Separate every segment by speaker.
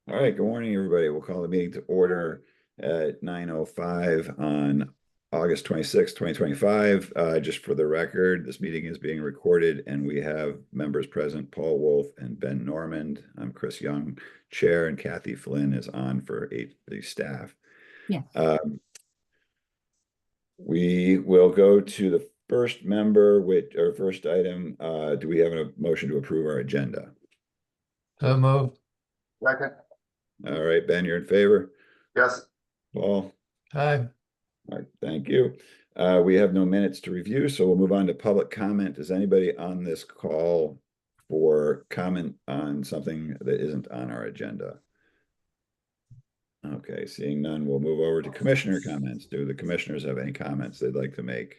Speaker 1: All right, good morning, everybody. We'll call the meeting to order at 9:05 on August 26, 2025. Just for the record, this meeting is being recorded and we have members present, Paul Wolf and Ben Normand. I'm Chris Young, Chair, and Kathy Flynn is on for the staff.
Speaker 2: Yes.
Speaker 1: We will go to the first member, which our first item. Do we have a motion to approve our agenda?
Speaker 3: So moved.
Speaker 4: Second.
Speaker 1: All right, Ben, you're in favor?
Speaker 4: Yes.
Speaker 1: Paul?
Speaker 3: Aye.
Speaker 1: All right, thank you. We have no minutes to review, so we'll move on to public comment. Does anybody on this call for comment on something that isn't on our agenda? Okay, seeing none, we'll move over to commissioner comments. Do the commissioners have any comments they'd like to make?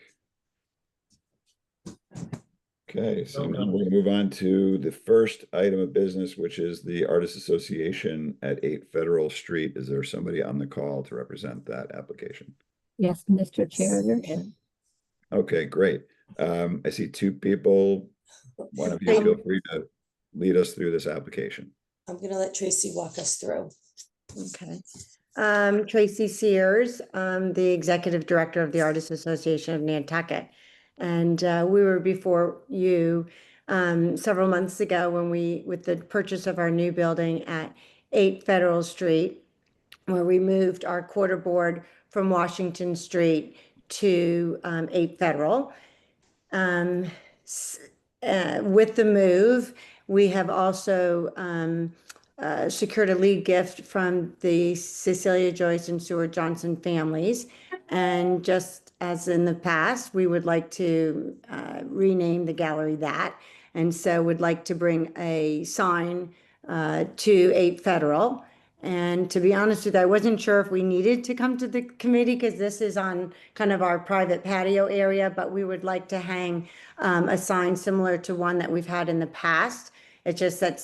Speaker 1: Okay, so now we're gonna move on to the first item of business, which is the Artists Association at 8 Federal Street. Is there somebody on the call to represent that application?
Speaker 2: Yes, Mr. Chair, there is.
Speaker 1: Okay, great. I see two people. One of you feel free to lead us through this application.
Speaker 5: I'm going to let Tracy walk us through.
Speaker 6: Okay. Tracy Sears, the Executive Director of the Artists Association of Nantucket. And we were before you several months ago with the purchase of our new building at 8 Federal Street, where we moved our quarter board from Washington Street to 8 Federal. With the move, we have also secured a lead gift from the Cecilia Joyce and Stuart Johnson families. And just as in the past, we would like to rename the gallery that. And so would like to bring a sign to 8 Federal. And to be honest with you, I wasn't sure if we needed to come to the committee because this is on kind of our private patio area, but we would like to hang a sign similar to one that we've had in the past. It's just that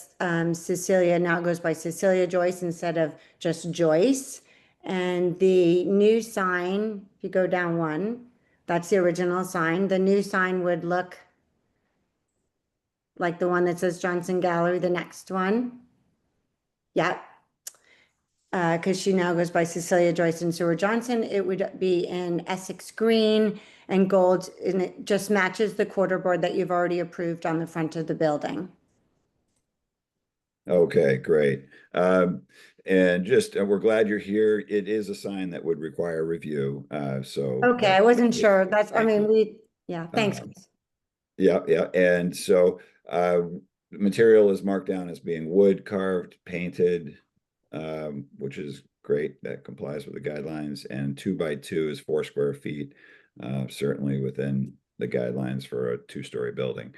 Speaker 6: Cecilia now goes by Cecilia Joyce instead of just Joyce. And the new sign, if you go down one, that's the original sign. The new sign would look like the one that says Johnson Gallery, the next one. Yep. Because she now goes by Cecilia Joyce and Stuart Johnson. It would be in Essex green and gold, and it just matches the quarter board that you've already approved on the front of the building.
Speaker 1: Okay, great. And we're glad you're here. It is a sign that would require review.
Speaker 6: Okay, I wasn't sure. That's, I mean, thanks.
Speaker 1: Yeah. And so material is marked down as being wood carved, painted, which is great. That complies with the guidelines. And 2 by 2 is 4 square feet, certainly within the guidelines for a 2-story building.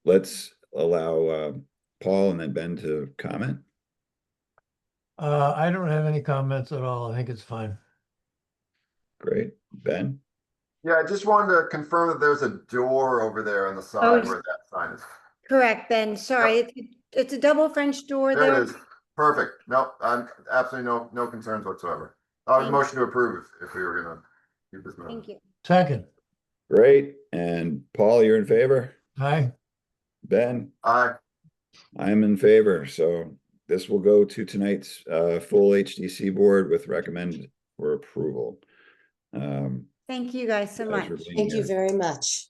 Speaker 1: Let's allow Paul and then Ben to comment.
Speaker 3: I don't have any comments at all. I think it's fine.
Speaker 1: Great. Ben?
Speaker 4: Yeah, I just wanted to confirm that there's a door over there on the side where that sign is.
Speaker 6: Correct, Ben. Sorry, it's a double French door there.
Speaker 4: There it is. Perfect. Nope, I'm absolutely no concerns whatsoever. I would motion to approve if we were gonna keep this moving.
Speaker 6: Thank you.
Speaker 3: Second.
Speaker 1: Great. And Paul, you're in favor?
Speaker 3: Aye.
Speaker 1: Ben?
Speaker 4: Aye.
Speaker 1: I'm in favor. So this will go to tonight's full HDC board with recommend for approval.
Speaker 6: Thank you guys so much.
Speaker 5: Thank you very much.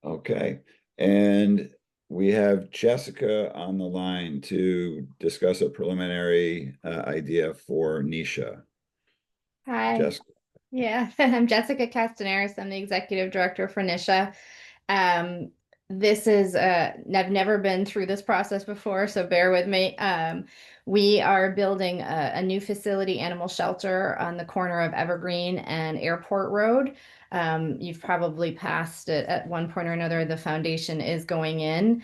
Speaker 1: Okay. And we have Jessica on the line to discuss a preliminary idea for Nisha.
Speaker 7: Hi.
Speaker 1: Jessica.
Speaker 7: Yeah, I'm Jessica Castaneris. I'm the executive director for Nisha. This is I've never been through this process before, so bear with me. We are building a new facility, animal shelter, on the corner of Evergreen and Airport Road. You've probably passed it at one point or another. The foundation is going in.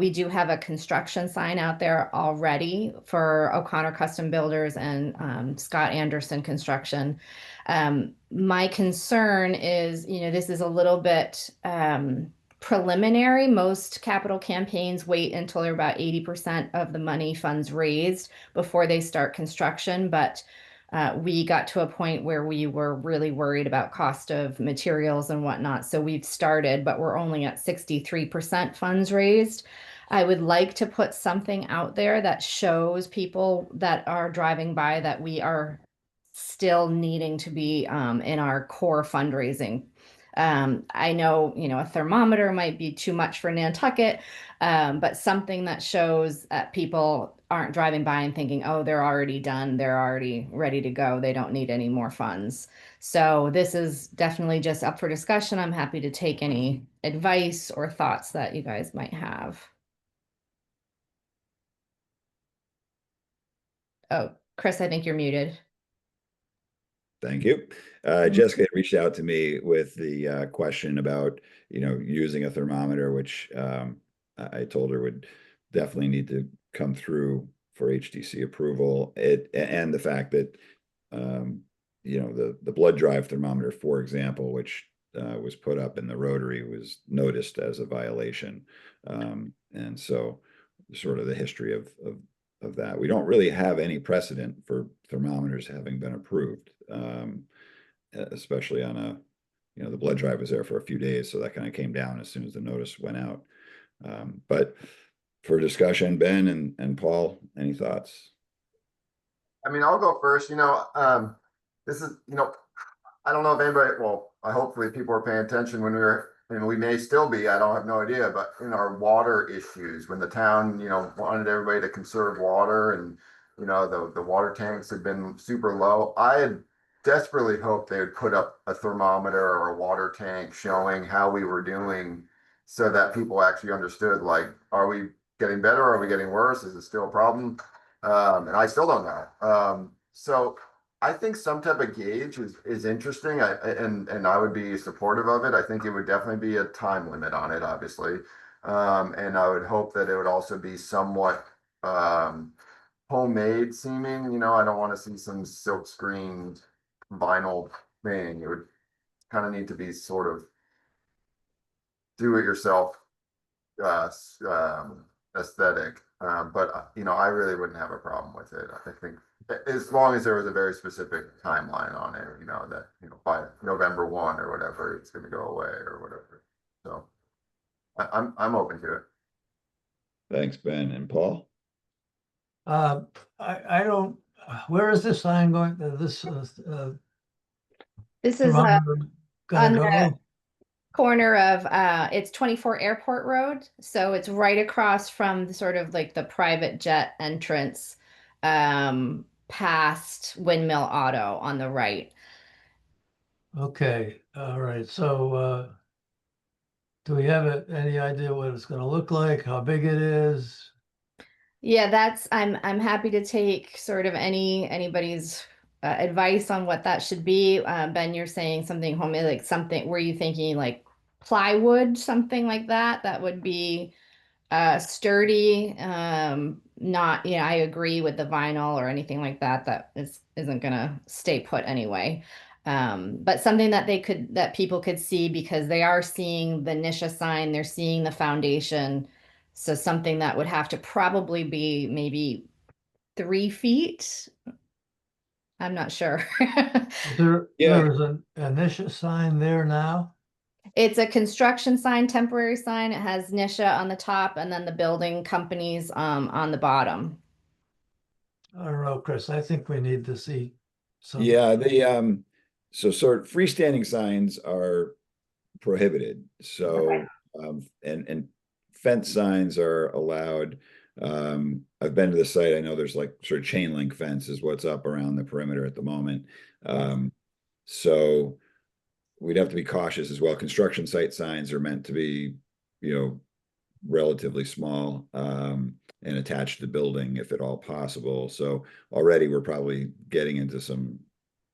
Speaker 7: We do have a construction sign out there already for O'Connor Custom Builders and Scott Anderson Construction. My concern is, this is a little bit preliminary. Most capital campaigns wait until they're about 80% of the money funds raised before they start construction. But we got to a point where we were really worried about cost of materials and whatnot. So we've started, but we're only at 63% funds raised. I would like to put something out there that shows people that are driving by that we are still needing to be in our core fundraising. I know, a thermometer might be too much for Nantucket, but something that shows that people aren't driving by and thinking, oh, they're already done, they're already ready to go, they don't need any more funds. So this is definitely just up for discussion. I'm happy to take any advice or thoughts that you guys might have. Oh, Chris, I think you're muted.
Speaker 1: Thank you. Jessica reached out to me with the question about, using a thermometer, which I told her would definitely need to come through for HDC approval. And the fact that, the blood drive thermometer, for example, which was put up in the Rotary, was noticed as a violation. And so sort of the history of that. We don't really have any precedent for thermometers having been approved, especially on the blood drive was there for a few days, so that kind of came down as soon as the notice went out. But for discussion, Ben and Paul, any thoughts?
Speaker 4: I mean, I'll go first. This is, I don't know if anybody, well, hopefully people are paying attention when we may still be, I don't have no idea, but in our water issues, when the town, wanted everybody to conserve water and, the water tanks had been super low. I had desperately hoped they would put up a thermometer or a water tank showing how we were doing so that people actually understood, like, are we getting better? Are we getting worse? Is it still a problem? And I still don't know. So I think some type of gauge is interesting. And I would be supportive of it. I think it would definitely be a time limit on it, obviously. And I would hope that it would also be somewhat homemade seeming. I don't want to see some silk screened vinyl thing. It would kind of need to be sort of do it yourself aesthetic. But I really wouldn't have a problem with it. I think as long as there was a very specific timeline on it, that by November 1 or whatever, it's going to go away or whatever. So I'm open to it.
Speaker 1: Thanks, Ben and Paul.
Speaker 3: I don't, where is this sign going? This
Speaker 7: This is
Speaker 3: thermometer
Speaker 7: on
Speaker 3: gonna
Speaker 7: the
Speaker 3: go?
Speaker 7: corner of it's 24 Airport Road, so it's right across from sort of like the private jet entrance, past Windmill Auto on the right.
Speaker 3: Okay, all right, so do we have any idea what it's gonna look like, how big it is?
Speaker 7: Yeah, I'm happy to take sort of anybody's advice on what that should be. Ben, you're saying something homemade, like something, were you thinking like plywood, something like that? That would be sturdy. Not, I agree with the vinyl or anything like that. Isn't gonna stay put anyway. But something that people could see because they are seeing the Nisha sign, they're seeing the foundation. So something that would have to probably be maybe 3 feet. I'm not sure.
Speaker 3: There,
Speaker 1: Yeah.
Speaker 3: there's an Nisha sign there now?
Speaker 7: It's a construction sign, temporary sign. It has Nisha on the top and then the building companies on the bottom.
Speaker 3: I don't know, Chris, I think we need to see some.
Speaker 1: Yeah, so sort of freestanding signs are prohibited. So and fence signs are allowed. I've been to the site. I know there's like sort of chain link fence is what's up around the perimeter at the moment. So we'd have to be cautious as well. Construction site signs are meant to be, relatively small, and attached to the building if at all possible. So already we're probably getting into some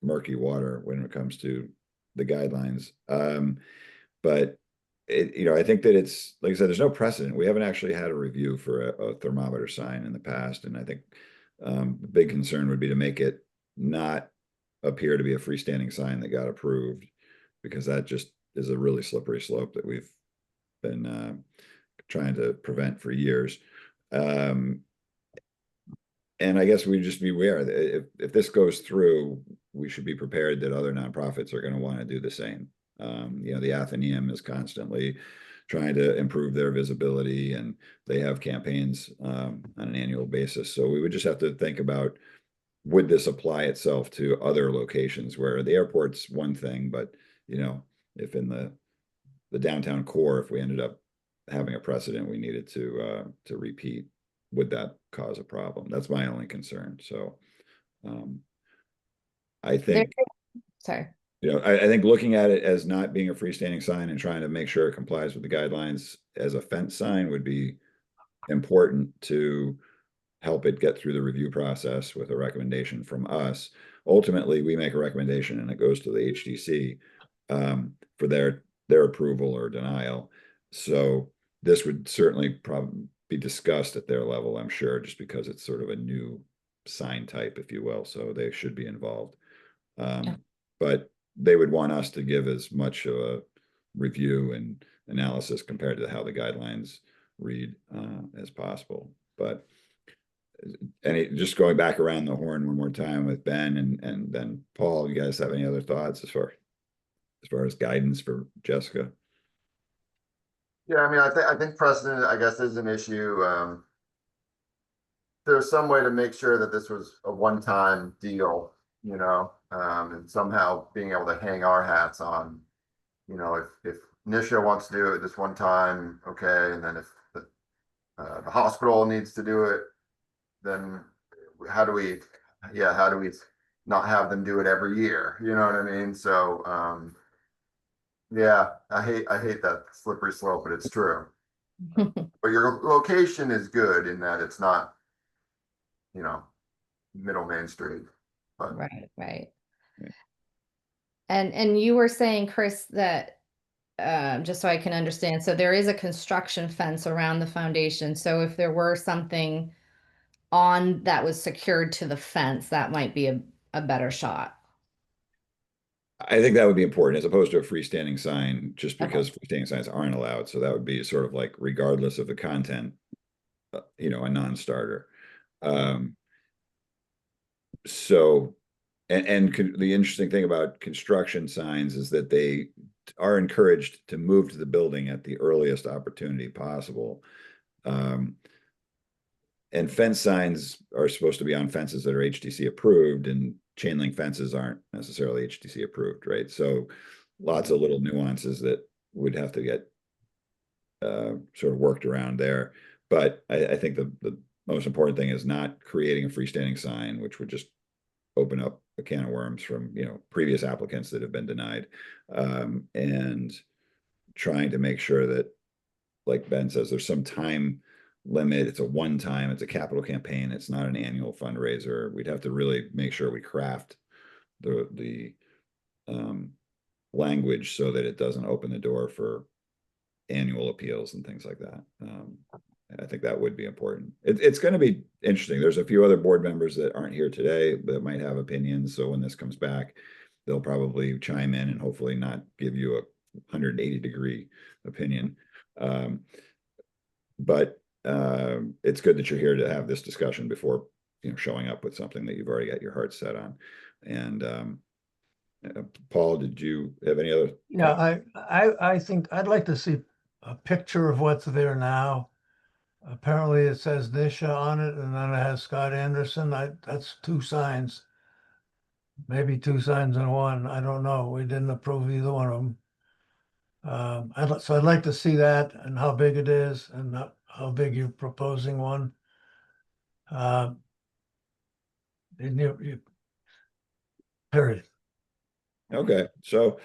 Speaker 1: murky water when it comes to the guidelines. But I think that it's, like I said, there's no precedent. We haven't actually had a review for a thermometer sign in the past. And I think the big concern would be to make it not appear to be a freestanding sign that got approved, because that just is a really slippery slope that we've been trying to prevent for years. And I guess we just be aware that if this goes through, we should be prepared that other nonprofits are going to want to do the same. The Athenaeum is constantly trying to improve their visibility, and they have campaigns on an annual basis. So we would just have to think about, would this apply itself to other locations where the airport's one thing, but you know, if in the downtown core, if we ended up having a precedent we needed to repeat, would that cause a problem? That's my only concern. So I think,
Speaker 7: Sorry.
Speaker 1: you know, I think looking at it as not being a freestanding sign and trying to make sure it complies with the guidelines as a fence sign would be important to help it get through the review process with a recommendation from us. Ultimately, we make a recommendation and it goes to the HDC for their approval or denial. So this would certainly probably be discussed at their level, I'm sure, just because it's sort of a new sign type, if you will. So they should be involved. But they would want us to give as much of a review and analysis compared to how the guidelines read as possible. But just going back around the horn one more time with Ben and then Paul, you guys have any other thoughts as far as guidance for Jessica?
Speaker 4: Yeah, I mean, I think precedent, I guess, is an issue. There's some way to make sure that this was a one-time deal, you know, and somehow being able to hang our hats on, you know, if Nisha wants to do it this one time, okay, and then if the hospital needs to do it, then how do we not have them do it every year? You know what I mean? So, yeah, I hate that slippery slope, but it's true. But your location is good in that it's not, you know, middle Main Street. But
Speaker 7: Right.
Speaker 1: Right.
Speaker 7: And you were saying, Chris, that just so I can understand, so there is a construction fence around the foundation. So if there were something on that was secured to the fence, that might be a better shot.
Speaker 1: I think that would be important as opposed to a freestanding sign, just
Speaker 7: Okay.
Speaker 1: because freestanding signs aren't allowed. So that would be sort of like, regardless of the content, you know, a non-starter. So, the interesting thing about construction signs is that they are encouraged to move to the building at the earliest opportunity possible. And fence signs are supposed to be on fences that are HDC approved, and chain link fences aren't necessarily HDC approved, right? So lots of little nuances that would have to get sort of worked around there. But I think the most important thing is not creating a freestanding sign, which would just open up a can of worms from, you know, previous applicants that have been denied, and trying to make sure that, like Ben says, there's some time limit. It's a one time, it's a capital campaign. It's not an annual fundraiser. We'd have to really make sure we craft the language so that it doesn't open the door for annual appeals and things like that. I think that would be important. It's going to be interesting. There's a few other board members that aren't here today that might have opinions. So when this comes back, they'll probably chime in and hopefully not give you a 180-degree opinion. But it's good that you're here to have this discussion before, you know, showing up with something that you've already got your heart set on. And Paul, did you have any other?
Speaker 3: Yeah, I think I'd like to see a picture of what's there now. Apparently it says Nisha on it and then it has Scott Anderson. That's two signs. Maybe two signs in one. I don't know. We didn't approve either one of them. So I'd like to see that and how big it is and how big you're proposing one. And period.
Speaker 1: Okay, so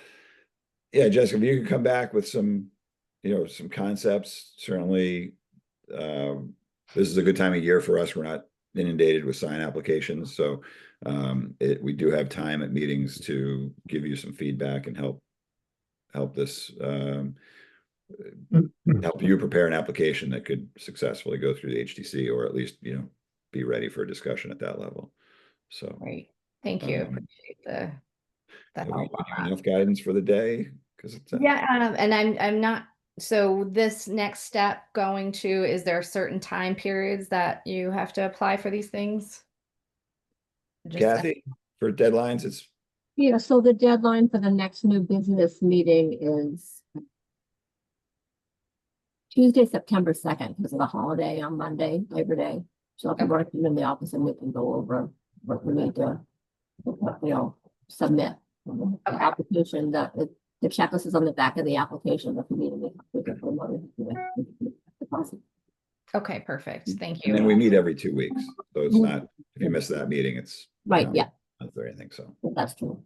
Speaker 1: yeah, Jessica, if you could come back with some, you know, some concepts, certainly. This is a good time of year for us. We're not inundated with sign applications, so we do have time at meetings to give you some feedback and help this help you prepare an application that could successfully go through the HDC, or at least, you know, be ready for discussion at that level. So
Speaker 7: Great. Thank you.
Speaker 1: Um,
Speaker 7: Appreciate the
Speaker 1: have we
Speaker 7: help on
Speaker 1: given you
Speaker 7: that.
Speaker 1: enough guidance for the day? Because it's
Speaker 7: Yeah, and I'm not, so this next step going to, is there certain time periods that you have to apply for these things? Just
Speaker 1: Kathy, for deadlines, it's
Speaker 2: Yeah, so the deadline for the next new business meeting is Tuesday, September 2nd, because of the holiday on Monday, Labor Day. So I'll be
Speaker 7: Okay.
Speaker 2: working in the office and we can go over what we need to, submit. The
Speaker 7: Okay.
Speaker 2: application, the checklist is on the back of the application. If you need any, we can promote it.
Speaker 7: Okay, perfect. Thank
Speaker 1: And then
Speaker 7: you.
Speaker 1: we meet every 2 weeks. So it's not, if you miss that meeting, it's.
Speaker 2: Right, yeah,
Speaker 1: Not or anything, so.
Speaker 2: that's true.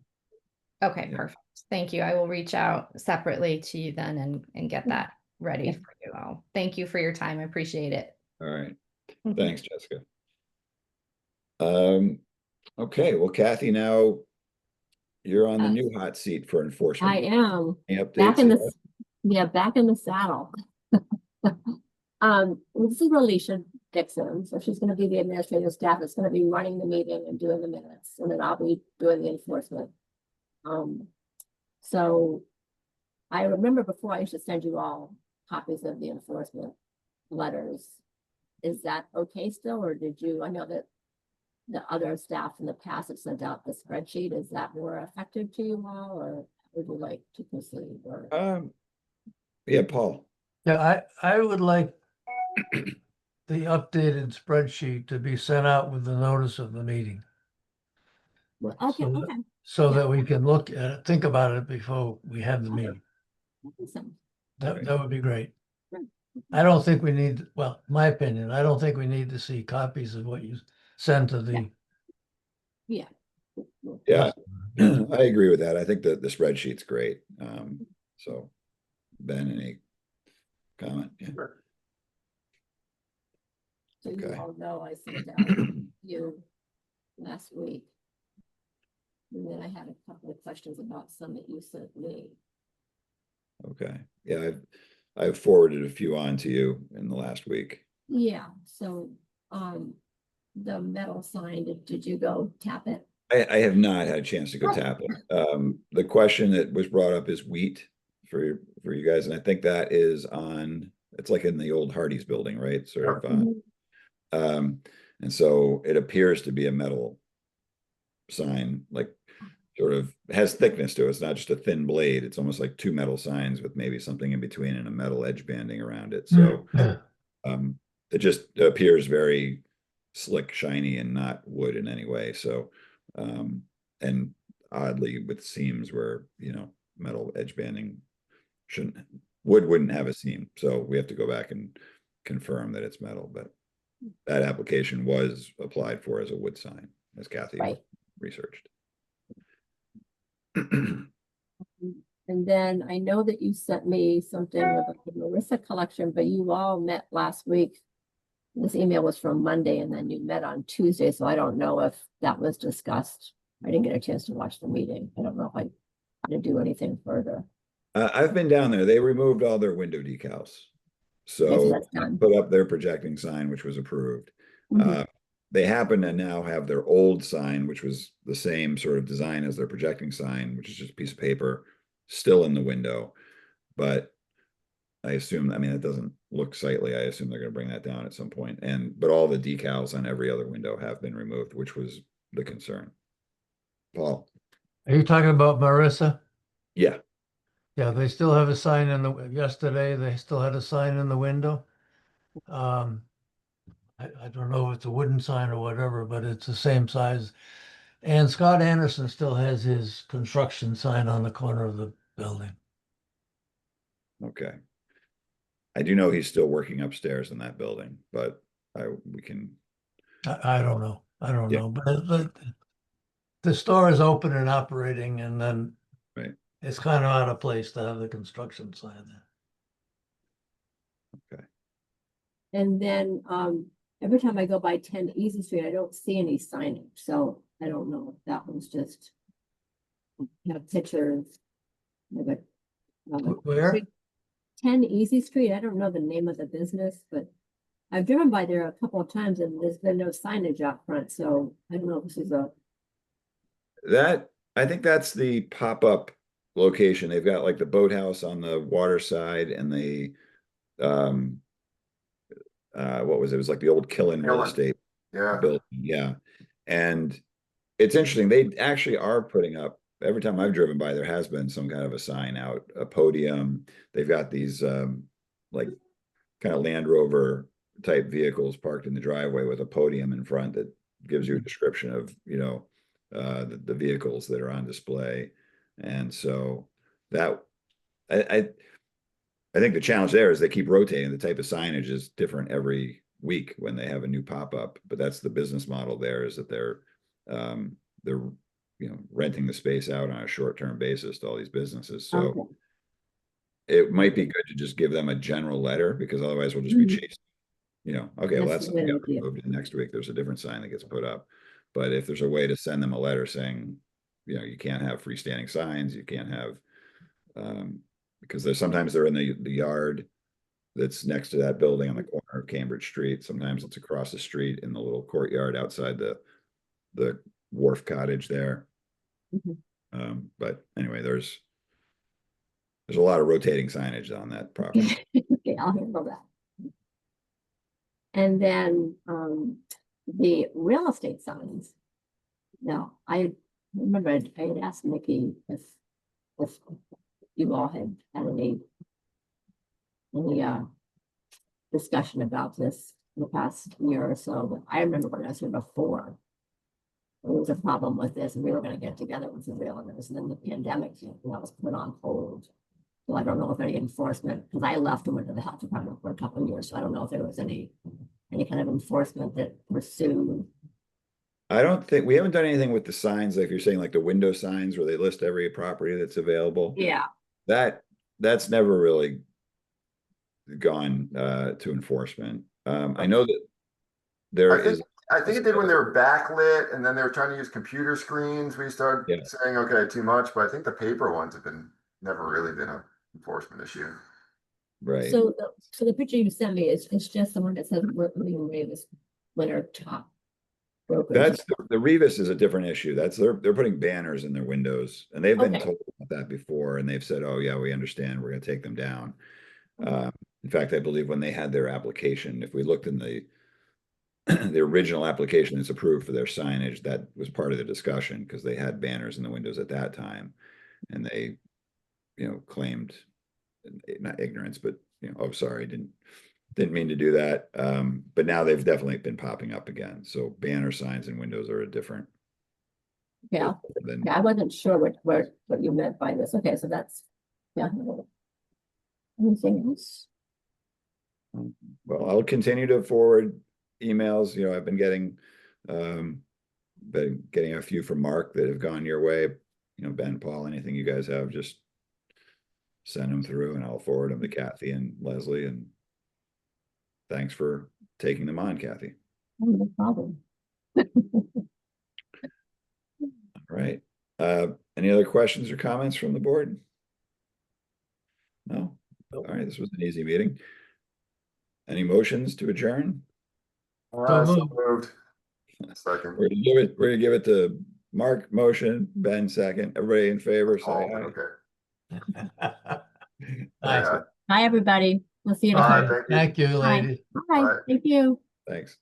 Speaker 7: Okay,
Speaker 1: Yeah.
Speaker 7: perfect. Thank you. I will reach out separately to you then and get that ready
Speaker 2: Yeah.
Speaker 7: for you all. Thank you for your time. I appreciate it.
Speaker 1: All right.
Speaker 7: Mhm.
Speaker 1: Thanks, Jessica. Okay, well, Kathy, now you're on the new hot seat for enforcement.
Speaker 2: I am
Speaker 1: Any
Speaker 2: back
Speaker 1: updates?
Speaker 2: in the, back in the saddle. This is Alicia Dixon, so she's gonna be the administrative staff, that's gonna be running the meeting and doing the minutes, and then I'll be doing the enforcement. So I remember before I used to send you all copies of the enforcement letters. Is that okay still, or did you, I know that the other staff in the past have sent out the spreadsheet, is that more effective to you all, or would you like to proceed, or?
Speaker 1: Yeah, Paul.
Speaker 3: Yeah, I would like the updated spreadsheet to be sent out with the notice of the meeting.
Speaker 2: Okay,
Speaker 3: So that-
Speaker 2: okay.
Speaker 3: So
Speaker 2: Yeah.
Speaker 3: that we can look at it, think about it before we have the meeting.
Speaker 2: Awesome.
Speaker 3: That would be great.
Speaker 2: Right.
Speaker 3: I don't think we need, well, my opinion, I don't think we need to see copies of what you send to the.
Speaker 2: Yeah.
Speaker 1: Yeah, I agree with that. I think that the spreadsheet's great. So Ben, any comment? Yeah.
Speaker 2: So you
Speaker 1: Okay.
Speaker 2: all know I sent out you last week. And then I had a couple of questions about some that you sent me.
Speaker 1: Okay, yeah, I've forwarded a few on to you in the last week.
Speaker 2: Yeah, so, the metal sign, did you go tap it?
Speaker 1: I have not had a chance to go tap it. The question that was brought up is wheat for you guys, and I think that is on, it's like in the old Hardee's building, right? Sort of, and so it appears to be a metal sign, like sort of has thickness to it. It's not just a thin blade. It's almost like two metal signs with maybe something in between and a metal edge banding around it. So it just appears very slick, shiny, and not wood in any way. So and oddly with seams where, metal edge banding wouldn't have a seam. So we have to go back and confirm that it's metal, but that application was applied for as a wood sign, as Kathy
Speaker 2: Right.
Speaker 1: researched.
Speaker 2: And then I know that you sent me something about the Marissa collection, but you all met last week. This email was from Monday and then you met on Tuesday, so I don't know if that was discussed. I didn't get a chance to watch the meeting. I don't know if I had to do anything further.
Speaker 1: I've been down there. They removed all their window decals.
Speaker 2: Okay, so
Speaker 1: So
Speaker 2: that's done.
Speaker 1: put up their projecting sign, which was approved.
Speaker 2: Mhm.
Speaker 1: They happen to now have their old sign, which was the same sort of design as their projecting sign, which is just a piece of paper, still in the window. But I assume, I mean, it doesn't look sightly. I assume they're going to bring that down at some point. But all the decals on every other window have been removed, which was the concern. Paul?
Speaker 3: Are you talking about Marissa?
Speaker 1: Yeah.
Speaker 3: Yeah, they still have a sign yesterday, they still had a sign in the window. I don't know if it's a wooden sign or whatever, but it's the same size. And Scott Anderson still has his construction sign on the corner of the building.
Speaker 1: Okay. I do know he's still working upstairs in that building, but we can.
Speaker 3: I don't know. I don't
Speaker 1: Yeah.
Speaker 3: know, but the store is open and operating, and then
Speaker 1: Right.
Speaker 3: it's kind of out of place to have the construction sign there.
Speaker 1: Okay.
Speaker 2: And then every time I go by 10 Easy Street, I don't see any signage. So I don't know if that was just pictures. of it.
Speaker 3: Where?
Speaker 2: 10 Easy Street. I don't know the name of the business, but I've driven by there a couple of times and there's been no signage out front. So I don't know if this is
Speaker 1: I think that's the pop-up location. They've got like the boathouse on the water side and the what was it? It was like the old Killen real
Speaker 4: Killen.
Speaker 1: estate
Speaker 4: Yeah.
Speaker 1: building. Yeah. And it's interesting. They actually are putting up, every time I've driven by, there has been some kind of a sign out, a podium. They've got these like kind of Land Rover type vehicles parked in the driveway with a podium in front that gives you a description of, the vehicles that are on display. And so that, I think the challenge there is they keep rotating. The type of signage is different every week when they have a new pop-up, but that's the business model there, is that they're renting the space out on a short-term basis to all these businesses. So
Speaker 2: Okay.
Speaker 1: it might be good to just give them a general letter, because otherwise we'll just be
Speaker 2: Mhm.
Speaker 1: chasing, okay, well,
Speaker 2: That's
Speaker 1: that's
Speaker 2: a good idea.
Speaker 1: moved, and next week there's a different sign that gets put up. But if there's a way to send them a letter saying, you can't have freestanding signs, you can't have, because sometimes they're in the yard that's next to that building on the corner of Cambridge Street. Sometimes it's across the street in the little courtyard outside the wharf cottage there.
Speaker 2: Mhm.
Speaker 1: But anyway, there's a lot of rotating signage on that property.
Speaker 2: Okay, I'll handle that. And then, the real estate signs. Now, I remember I had asked Nikki if you all had any discussion about this in the past year or so, but I remember when I was here before, there was a problem with this, and we were gonna get together with the realtors, and then the pandemic hit, and that was put on hold. So I don't know if any enforcement, because I left and went to the health department for a couple of years, so I don't know if there was any kind of enforcement that pursued.
Speaker 1: I don't think, we haven't done anything with the signs, like you're saying, like the window signs where they list every property that's available.
Speaker 2: Yeah.
Speaker 1: That's never really gone to enforcement. I know that there
Speaker 4: I think,
Speaker 1: is.
Speaker 4: I think it did when they were backlit, and then they were trying to use computer screens. We started
Speaker 1: Yeah.
Speaker 4: saying, okay, too much, but I think the paper ones have never really been an enforcement issue.
Speaker 1: Right.
Speaker 2: So the picture you sent me is, it's just the one that says Living Ravis winter top. Brokerage.
Speaker 1: That's the Revis is a different issue. That's they're putting banners in their windows, and they've been
Speaker 2: Okay.
Speaker 1: told about that before, and they've said, "Oh yeah, we understand. We're going to take them down." In fact, I believe when they had their application, if we looked in the the original application that's approved for their signage, that was part of the discussion, because they had banners in the windows at that time, and they, claimed not ignorance, but oh sorry, didn't mean to do that. But now they've definitely been popping up again. So banner signs and windows are a different.
Speaker 2: Yeah.
Speaker 1: Than,
Speaker 2: Yeah, I wasn't sure what you meant by this. Okay, so that's, yeah. Anything else?
Speaker 1: well, I'll continue to forward emails. I've been getting a few from Mark that have gone your way. Ben, Paul, anything you guys have, just send them through and I'll forward them to Kathy and Leslie. And thanks for taking them on, Kathy.
Speaker 2: Oh, no problem.
Speaker 1: All right. Any other questions or comments from the board? No? All right, this was an easy meeting. Any motions to adjourn?
Speaker 4: So moved. Second.
Speaker 1: We're gonna give it to Mark, motion, Ben, second. Everybody in favor, say
Speaker 4: Oh,
Speaker 1: aye.
Speaker 4: okay.
Speaker 3: Nice.
Speaker 4: Yeah.
Speaker 2: Bye, everybody. We'll see you
Speaker 4: All
Speaker 2: next
Speaker 4: right,
Speaker 2: time.
Speaker 4: thank you.
Speaker 3: Thank you,
Speaker 2: Bye.
Speaker 3: lady.
Speaker 2: Bye,
Speaker 4: Bye.
Speaker 2: thank you.
Speaker 1: Thanks.